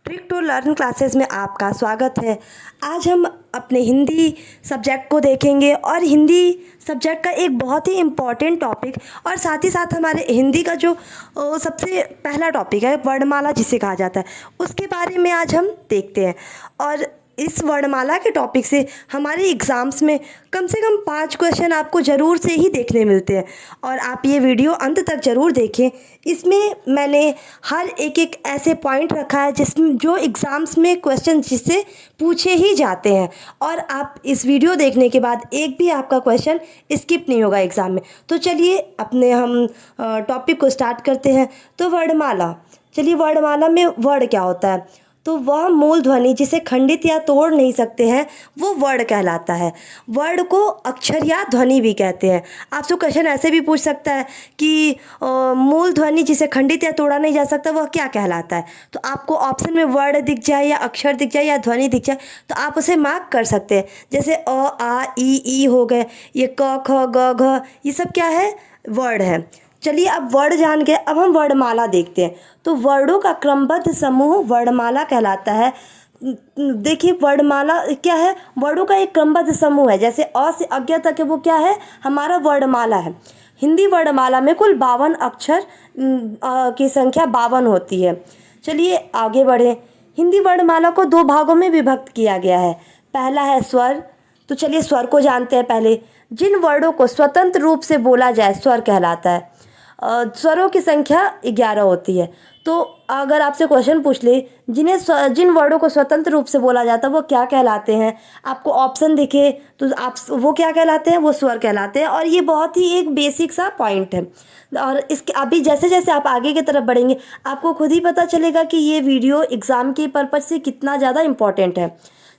Trick to learn classes में आपका स्वागत है। आज हम अपने हिंदी सब्जेक्ट को देखेंगे और हिंदी सब्जेक्ट का एक बहुत ही इम्पॉर्टेंट टॉपिक और साथ ही साथ हमारे हिंदी का जो सबसे पहला टॉपिक है वर्णमाला जिसे कहा जाता है, उसके बारे में आज हम देखते हैं। और इस वर्णमाला के टॉपिक से हमारे एग्ज़ाम्स में कम से कम 5 क्वेश्चन आपको ज़रूर से ही देखने मिलते हैं और आप ये वीडियो अंत तक ज़रूर देखें। इसमें मैंने हर एक ऐसे पॉइंट रखा है जिसमें जो एग्ज़ाम्स में क्वेश्चन जिससे पूछे ही जाते हैं और आप इस वीडियो देखने के बाद एक भी आपका क्वेश्चन स्किप नहीं होगा एग्ज़ाम में। तो चलिए अपने हम टॉपिक को स्टार्ट करते हैं। तो वर्णमाला, चलिए वर्णमाला में वर्ण क्या होता है? तो वह मूल ध्वनि जिसे खंडित या तोड़ नहीं सकते हैं वो वर्ण कहलाता है। वर्ण को अक्षर या ध्वनि भी कहते हैं। आपसे क्वेश्चन ऐसे भी पूछ सकता है कि मूल ध्वनि जिसे खंडित या तोड़ा नहीं जा सकता वह क्या कहलाता है। तो आपको ऑप्शन में वर्ण दिख जाए या अक्षर दिख जाए या ध्वनि दिख जाए तो आप उसे मार्क कर सकते हैं। जैसे अ आ ई हो गए, ये क ख ग घ, ये सब क्या है? वर्ण है। चलिए अब वर्ण जान गए, अब हम वर्णमाला देखते हैं। तो वर्णों का क्रमबद्ध समूह वर्णमाला कहलाता है। देखिए वर्णमाला क्या है? वर्णों का एक क्रमबद्ध समूह है। जैसे अ से अज्ञ तक है वो क्या है? हमारा वर्णमाला है। हिंदी वर्णमाला में कुल 52 अक्षर की संख्या 52 होती है। चलिए आगे बढ़ें। हिंदी वर्णमाला को 2 भागों में विभक्त किया गया है। पहला है स्वर। तो चलिए स्वर को जानते हैं पहले। जिन वर्णों को स्वतंत्र रूप से बोला जाए स्वर कहलाता है। स्वरों की संख्या 11 होती है। तो अगर आपसे क्वेश्चन पूछ ले जिन वर्डों को स्वतंत्र रूप से बोला जाता है वो क्या कहलाते हैं, आपको ऑप्शन दिखे तो आप वो क्या कहलाते हैं? वो स्वर कहलाते हैं। और ये बहुत ही एक बेसिक सा पॉइंट है। और इसके अभी जैसे जैसे आप आगे की तरफ बढ़ेंगे आपको खुद ही पता चलेगा कि ये वीडियो एग्ज़ाम के पर्पज़ से कितना ज़्यादा इम्पोर्टेंट है।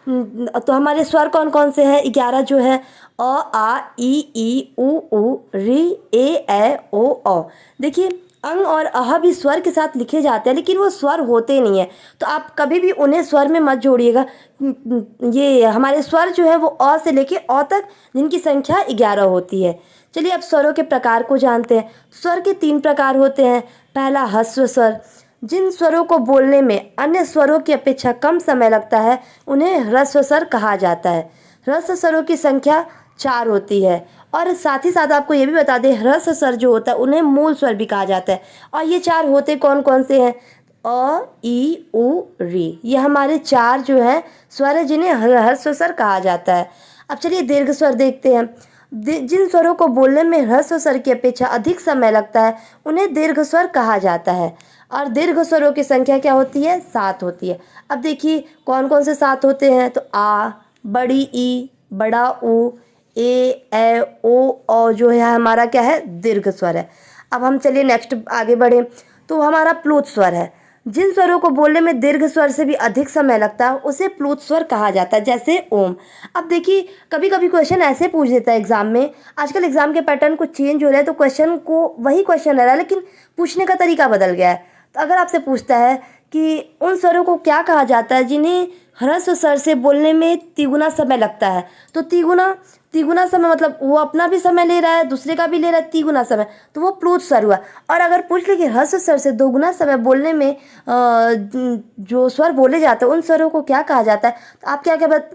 तो हमारे स्वर कौन कौन से हैं? 11 जो है अ आ ई उ री ए ओ औ। देखिए अंग और अह भी स्वर के साथ लिखे जाते हैं लेकिन वो स्वर होते नहीं है। तो आप कभी भी उन्हें स्वर में मत जोड़िएगा। ये हमारे स्वर जो है वो अ से लेके औ तक जिनकी संख्या 11 होती है। चलिए अब स्वरों के प्रकार को जानते हैं। स्वर के 3 प्रकार होते हैं। पहला ह्रस्व स्वर। जिन स्वरों को बोलने में अन्य स्वरों की अपेक्षा कम समय लगता है उन्हें ह्रस्व स्वर कहा जाता है। ह्रस्व स्वरों की संख्या 4 होती है। और साथ ही साथ आपको ये भी बता दें ह्रस्व स्वर जो होता है उन्हें मूल स्वर भी कहा जाता है। और ये 4 होते कौन कौन से हैं? अ ई उ री, ये हमारे 4 जो है स्वर है जिन्हें ह्रस्व स्वर कहा जाता है। अब चलिए दीर्घ स्वर देखते हैं। जिन स्वरों को बोलने में ह्रस्व स्वर की अपेक्षा अधिक समय लगता है उन्हें दीर्घ स्वर कहा जाता है। और दीर्घ स्वरों की संख्या क्या होती है? 7 होती है। अब देखिए कौन कौन से 7 होते हैं। तो आ, बड़ी ई, बड़ा ऊ, ए ओ औ जो है हमारा क्या है? दीर्घ स्वर है। अब हम चलिए नेक्स्ट आगे बढ़ें। तो हमारा प्लुत स्वर है। जिन स्वरों को बोलने में दीर्घ स्वर से भी अधिक समय लगता है उसे प्लुत स्वर कहा जाता है, जैसे ओम। अब देखिए कभी कभी क्वेश्चन ऐसे पूछ देता है एग्जाम में। आजकल एग्जाम के पैटर्न कुछ चेंज हो रहा है तो क्वेश्चन को वही क्वेश्चन रह रहा है लेकिन पूछने का तरीका बदल गया है। तो अगर आपसे पूछता है कि उन स्वरों को क्या कहा जाता है जिन्हें ह्रस्व स्वर से बोलने में तिगुना समय लगता है, तो तिगुना समय मतलब वो अपना भी समय ले रहा है दूसरे का भी ले रहा है, तिगुना समय, तो वो प्लुत स्वर हुआ। और अगर पूछ ले कि ह्रस्व स्वर से दोगुना समय बोलने में जो स्वर बोले जाते हैं उन स्वरों को क्या कहा जाता है, तो आप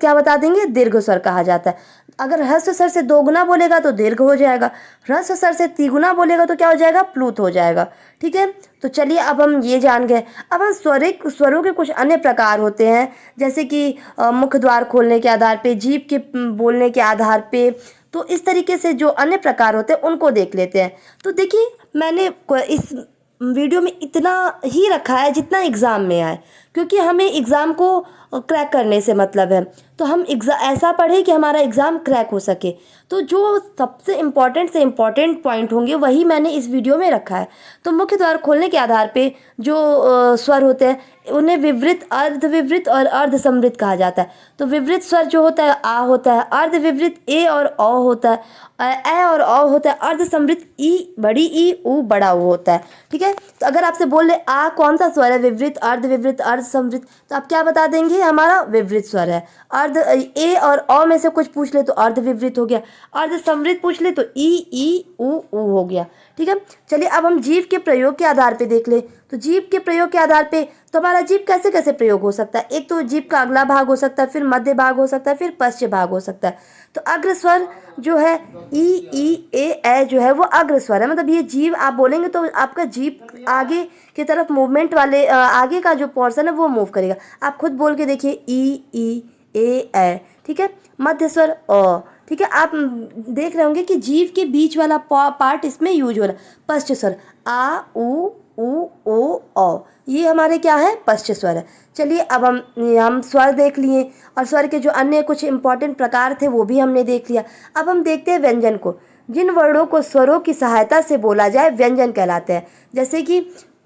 क्या बता देंगे? दीर्घ स्वर कहा जाता है। अगर ह्रस्व स्वर से दोगुना बोलेगा तो दीर्घ हो जाएगा, ह्रस्व स्वर से तिगुना बोलेगा तो क्या हो जाएगा? प्लुत हो जाएगा। ठीक है, तो चलिए अब हम ये जान गए। अब हम स्वरों के कुछ अन्य प्रकार होते हैं जैसे कि मुख द्वार खोलने के आधार पे, जीभ के बोलने के आधार पे। तो इस तरीके से जो अन्य प्रकार होते हैं उनको देख लेते हैं। तो देखिए मैंने इस वीडियो में इतना ही रखा है जितना एग्ज़ाम में आए, क्योंकि हमें एग्ज़ाम को क्रैक करने से मतलब है। तो हम ऐसा पढ़ें कि हमारा एग्ज़ाम क्रैक हो सके। तो जो सबसे इम्पॉर्टेंट से इम्पॉर्टेंट पॉइंट होंगे वही मैंने इस वीडियो में रखा है। तो मुख्य द्वार खोलने के आधार पे जो स्वर होते हैं उन्हें विवृत, अर्धविवृत और अर्धसमृत कहा जाता है। तो विवृत स्वर जो होता है आ होता है, अर्धविवृत ए और औ होता है, ए और औ होता है, अर्धसमृत ई, बड़ी ई, उ, बड़ा उ होता है। ठीक है, तो अगर आपसे बोल ले आ कौन सा स्वर है? विवृत, अर्धविवृत, अर्धसमृत, तो आप क्या बता देंगे? हमारा विवृत स्वर है। अर्ध ए और औ में से कुछ पूछ ले तो अर्धविवृत हो गया, अर्धसमृत पूछ ले तो ई उ हो गया। ठीक है, चलिए अब हम जीव के प्रयोग के आधार पे देख ले। तो जीव के प्रयोग के आधार पे तो हमारा जीव कैसे कैसे प्रयोग हो सकता है। एक तो जीव का अगला भाग हो सकता है, फिर मध्य भाग हो सकता है, फिर पश्च भाग हो सकता है। तो अग्र स्वर जो है ई ए जो है वो अग्र स्वर है, मतलब ये जीव आप बोलेंगे तो आपका जीव आगे की तरफ मूवमेंट वाले आगे का जो पोर्शन है वो मूव करेगा। आप खुद बोल के देखिए ई ए, ठीक है। मध्य स्वर अ, ठीक है। आप देख रहे होंगे कि जीव के बीच वाला पार्ट इसमें यूज हो रहा है। पश्च स्वर आ उ ओ औ, ये हमारे क्या है, पश्च स्वर है। चलिए अब हम स्वर देख लिए और स्वर के जो अन्य कुछ इंपॉर्टेंट प्रकार थे वो भी हमने देख लिया। अब हम देखते हैं व्यंजन को। जिन वर्णों को स्वरों की सहायता से बोला जाए व्यंजन कहलाते हैं। जैसे कि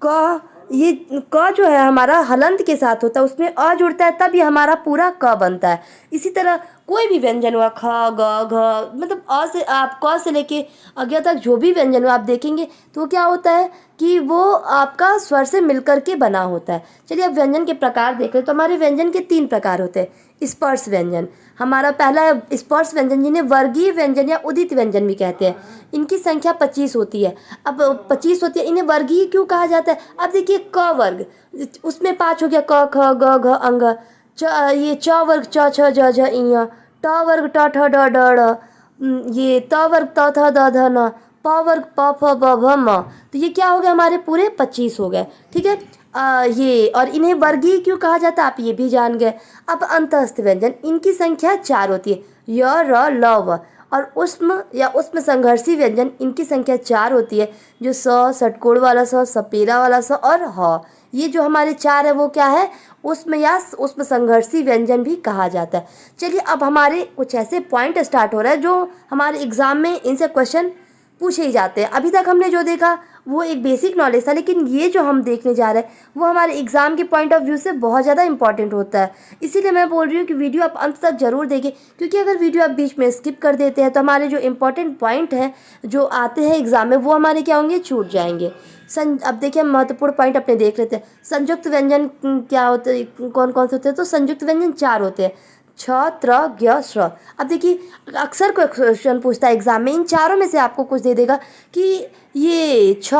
क, ये क जो है हमारा हलंत के साथ होता है, उसमें अ जुड़ता है तब ये हमारा पूरा क बनता है। इसी तरह कोई भी व्यंजन हुआ ख ग घ, मतलब अ से आप क से लेके अज्ञा तक जो भी व्यंजन हुआ आप देखेंगे तो क्या होता है कि वो आपका स्वर से मिलकर के बना होता है। चलिए अब व्यंजन के प्रकार देख रहे तो हमारे व्यंजन के 3 प्रकार होते हैं। स्पर्श व्यंजन हमारा पहला है स्पर्श व्यंजन, जिन्हें वर्गीय व्यंजन या उदित व्यंजन भी कहते हैं। इनकी संख्या 25 होती है। अब 25 होती है, इन्हें वर्गीय क्यों कहा जाता है। अब देखिए क वर्ग, उसमें 5 हो गया क ख ग घ अंग। ये च वर्ग च छ ज झ इ, ट वर्ग ट ठ ड ढ ढ़, ये त वर्ग त थ द ध न, प वर्ग प फ ब भ म। तो ये क्या हो गया, हमारे पूरे 25 हो गए, ठीक है। ये और इन्हें वर्गीय क्यों कहा जाता है आप ये भी जान गए। अब अंतःस्थ व्यंजन, इनकी संख्या 4 होती है, य र ल व। और उष्म या उष्म संघर्षी व्यंजन, इनकी संख्या 4 होती है, जो स, षटकोण वाला स, सपेरा वाला स और ह। ये जो हमारे 4 है वो क्या है, उष्म या उष्म संघर्षी व्यंजन भी कहा जाता है। चलिए अब हमारे कुछ ऐसे पॉइंट स्टार्ट हो रहा है जो हमारे एग्जाम में इनसे क्वेश्चन पूछे ही जाते हैं। अभी तक हमने जो देखा वो एक बेसिक नॉलेज था, लेकिन ये जो हम देखने जा रहे हैं वो हमारे एग्जाम के पॉइंट ऑफ व्यू से बहुत ज़्यादा इंपॉर्टेंट होता है। इसीलिए मैं बोल रही हूँ कि वीडियो आप अंत तक जरूर देखें, क्योंकि अगर वीडियो आप बीच में स्किप कर देते हैं तो हमारे जो इंपॉर्टेंट पॉइंट हैं जो आते हैं एग्जाम में वो हमारे क्या होंगे, छूट जाएंगे। अब देखिए हम महत्वपूर्ण पॉइंट अपने देख लेते हैं। संयुक्त व्यंजन क्या होते, कौन कौन से होते हैं। तो संयुक्त व्यंजन 4 होते हैं, छ त्र ज्ञ श्र। अब देखिए अक्सर कोई क्वेश्चन पूछता है एग्जाम में, इन चारों में से आपको कुछ दे देगा कि ये छ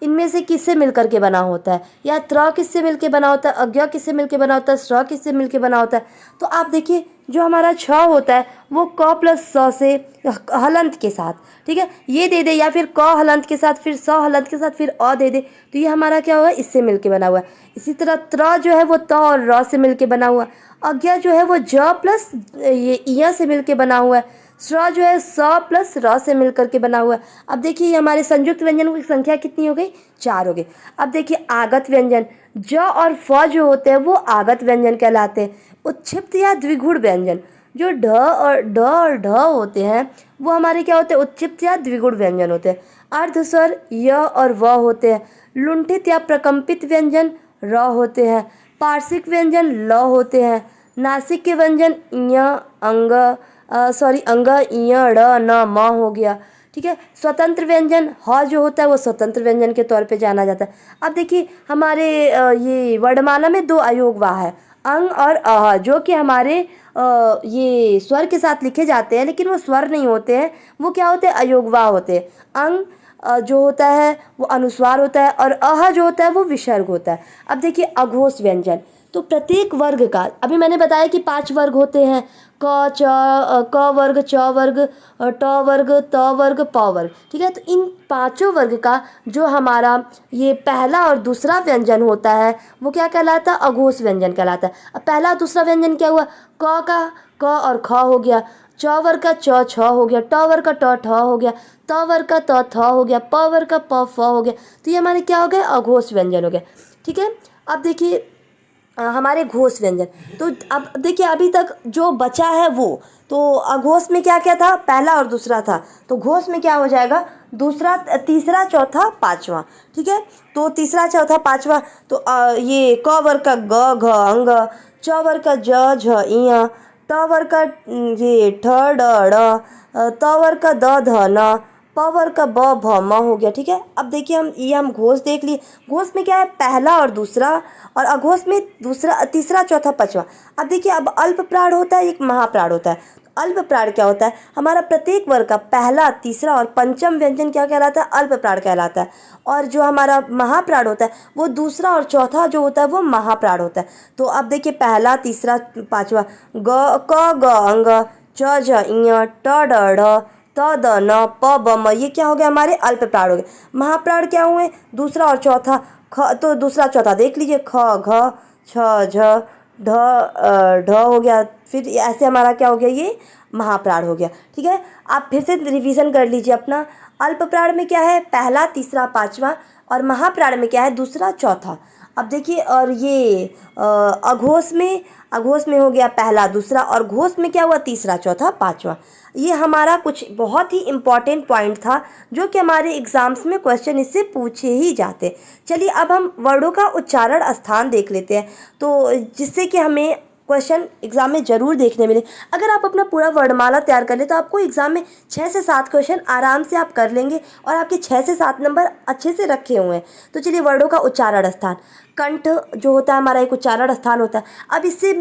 इनमें से किससे मिलकर के बना होता है, या त्र किससे मिलके बना होता है, अज्ञ किससे मिलके बना होता है, श्र किससे मिलके बना होता है। तो आप देखिए जो हमारा छ होता है वो क प्लस स से हलंत के साथ, ठीक है, ये दे दे, या फिर क हलंत के साथ फिर स हलंत के साथ फिर अ दे दे, तो ये हमारा क्या हुआ, इससे मिलके बना हुआ है। इसी तरह त्र जो है वो त और र से मिलके बना हुआ, अज्ञा जो है वो ज प्लस ये इया से मिलके बना हुआ है, श्र जो है स प्लस र से मिलकर के बना हुआ है। अब देखिए ये हमारे संयुक्त व्यंजनों की संख्या कितनी हो गई, 4 हो गई। अब देखिए आगत व्यंजन, ज और फ जो होते हैं वो आगत व्यंजन कहलाते हैं। उत्क्षिप्त या द्विगुण व्यंजन, जो ढ और ढ होते हैं वो हमारे क्या होते हैं, उत्क्षिप्त या द्विगुण व्यंजन होते हैं। अर्धस्वर य और व होते हैं। लुंठित या प्रकंपित व्यंजन र होते हैं। पार्श्विक व्यंजन ल होते हैं। नासिक के व्यंजन अंग अंग ड़ न म हो गया, ठीक है। स्वतंत्र व्यंजन ह जो होता है वो स्वतंत्र व्यंजन के तौर पे जाना जाता है। अब देखिए हमारे ये वर्णमाला में 2 अयोगवाह है, अंग और अह, जो कि हमारे ये स्वर के साथ लिखे जाते हैं लेकिन वो स्वर नहीं होते हैं, वो क्या होते हैं, अयोगवाह होते हैं। अंग जो होता है वो अनुस्वार होता है और अह जो होता है वो विसर्ग होता है। अब देखिए अघोष व्यंजन, तो प्रत्येक वर्ग का, अभी मैंने बताया कि 5 वर्ग होते हैं, क वर्ग, च वर्ग, ट वर्ग, त वर्ग, प वर्ग, ठीक है। तो इन 5 वर्ग का जो हमारा ये पहला और दूसरा व्यंजन होता है वो क्या कहलाता है, अघोष व्यंजन कहलाता है। अब पहला और दूसरा व्यंजन क्या हुआ, क का क और ख हो गया, च वर्ग का च छ हो गया, ट वर्ग का ट ठ हो गया, त वर्ग का त थ हो गया, प वर्ग का प फ हो गया। तो ये हमारे क्या हो गए, अघोष व्यंजन हो गए, ठीक है। अब देखिए हमारे घोष व्यंजन, तो अब देखिए अभी तक जो बचा है वो, तो अघोष में क्या क्या था, पहला और दूसरा था, तो घोष में क्या हो जाएगा, दूसरा, तीसरा, चौथा, पांचवा, ठीक है। तो तीसरा, चौथा, पांचवा, तो ये क वर्ग का ग घ अंग, च वर्ग का ज झ इया, ट वर्ग का ये ठ ड ढ़, त वर्ग का द ध न, प वर्ग का ब भ म हो गया, ठीक है। अब देखिए हम घोष देख लिए, घोष में क्या है, पहला और दूसरा, और अघोष में दूसरा, तीसरा, चौथा, पांचवा। अब देखिए अब अल्प प्राण होता है, एक महाप्राण होता है। अल्प प्राण क्या होता है? हमारा प्रत्येक वर्ग का पहला, तीसरा और पंचम व्यंजन क्या कहलाता है? अल्प प्राण कहलाता है। और जो हमारा महाप्राण होता है वो दूसरा और चौथा जो होता है वो महाप्राण होता है। तो अब देखिए पहला, तीसरा, पांचवा, ग क ग अंग, च ज ञ, ट ड ढ, त द न, प ब म, ये क्या हो गया? हमारे अल्प प्राण हो गए। महाप्राण क्या हुए? दूसरा और चौथा। तो दूसरा चौथा देख लीजिए, ख घ, छ झ, ढ ढ हो गया। फिर ऐसे हमारा क्या हो गया? ये महाप्राण हो गया। ठीक है, आप फिर से रिवीजन कर लीजिए अपना। अल्प प्राण में क्या है? पहला, तीसरा, पांचवा। और महाप्राण में क्या है? दूसरा, चौथा। अब देखिए, और ये अघोष में हो गया पहला, दूसरा, और घोष में क्या हुआ? तीसरा, चौथा, पांचवा। ये हमारा कुछ बहुत ही इम्पॉर्टेंट पॉइंट था जो कि हमारे एग्जाम्स में क्वेश्चन इससे पूछे ही जाते। चलिए अब हम वर्डों का उच्चारण स्थान देख लेते हैं, तो जिससे कि हमें क्वेश्चन एग्जाम में ज़रूर देखने मिले। अगर आप अपना पूरा वर्णमाला तैयार कर ले तो आपको एग्जाम में 6 से 7 क्वेश्चन आराम से आप कर लेंगे और आपके 6 से 7 नंबर अच्छे से रखे हुए हैं। तो चलिए, वर्डों का उच्चारण स्थान। कंठ जो होता है हमारा एक उच्चारण स्थान होता है। अब इससे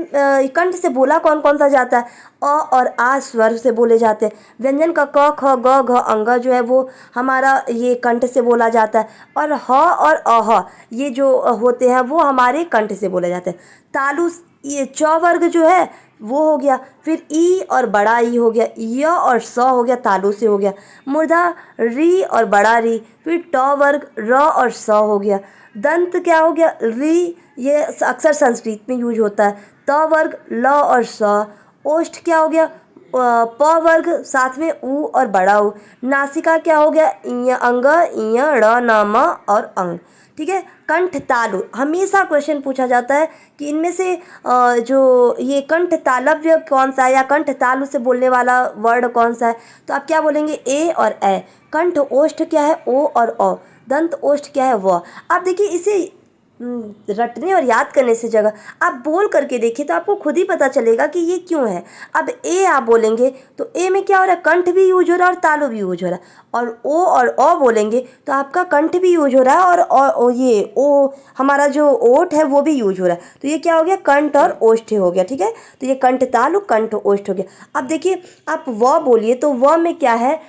कंठ से बोला कौन कौन सा जाता है? अ और आ स्वर से बोले जाते हैं। व्यंजन का क ख ग घ अंग जो है वो हमारा ये कंठ से बोला जाता है। और ह और अह ये जो होते हैं वो हमारे कंठ से बोले जाते हैं। तालु, ये च वर्ग जो है वो हो गया। फिर ई और बड़ा ई हो गया। य और स हो गया, तालु से हो गया। मूर्धा री और बड़ा री। फिर ट वर्ग र और स हो गया। दंत क्या हो गया? री, ये अक्सर संस्कृत में यूज होता है। त वर्ग ल और स। ओष्ठ क्या हो गया? प वर्ग, साथ में ऊ और बड़ा ऊ। नासिका क्या हो गया? इ अंग, इ ड़ न म और अंग। ठीक है। कंठ तालु, हमेशा क्वेश्चन पूछा जाता है कि इनमें से जो ये कंठ तालव्य कौन सा है या कंठ तालु से बोलने वाला वर्ड कौन सा है? तो आप क्या बोलेंगे? ए और ए। कंठ ओष्ठ क्या है? ओ और औ। दंत ओष्ठ क्या है? व। आप देखिए, इसे रटने और याद करने से जगह आप बोल करके देखिए तो आपको खुद ही पता चलेगा कि ये क्यों है। अब ए आप बोलेंगे तो ए में क्या हो रहा है? कंठ भी यूज हो रहा है और तालु भी यूज हो रहा है। और ओ और अ बोलेंगे तो आपका कंठ भी यूज हो रहा है और ये ओ हमारा जो ओठ है वो भी यूज हो रहा है। तो ये क्या हो गया? कंठ और ओष्ठ हो गया। ठीक है, तो ये कंठ तालु, कंठ ओष्ठ हो गया। अब देखिए, आप व बोलिए तो व में क्या है?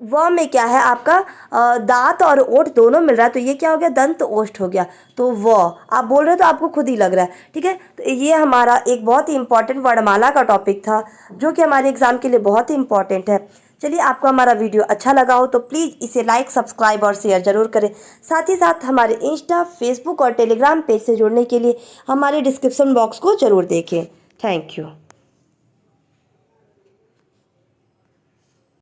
व में क्या है आपका? दांत और ओठ दोनों मिल रहा है, तो ये क्या हो गया? दंत ओष्ठ हो गया। तो व आप बोल रहे हो तो आपको खुद ही लग रहा है। ठीक है, तो ये हमारा एक बहुत ही इंपॉर्टेंट वर्णमाला का टॉपिक था जो कि हमारे एग्जाम के लिए बहुत ही इंपॉर्टेंट है। चलिए, आपको हमारा वीडियो अच्छा लगा हो तो प्लीज़ इसे लाइक, सब्सक्राइब और शेयर ज़रूर करें। साथ ही साथ हमारे इंस्टा, फेसबुक और टेलीग्राम पेज से जुड़ने के लिए हमारे डिस्क्रिप्शन बॉक्स को ज़रूर देखें। Thank you.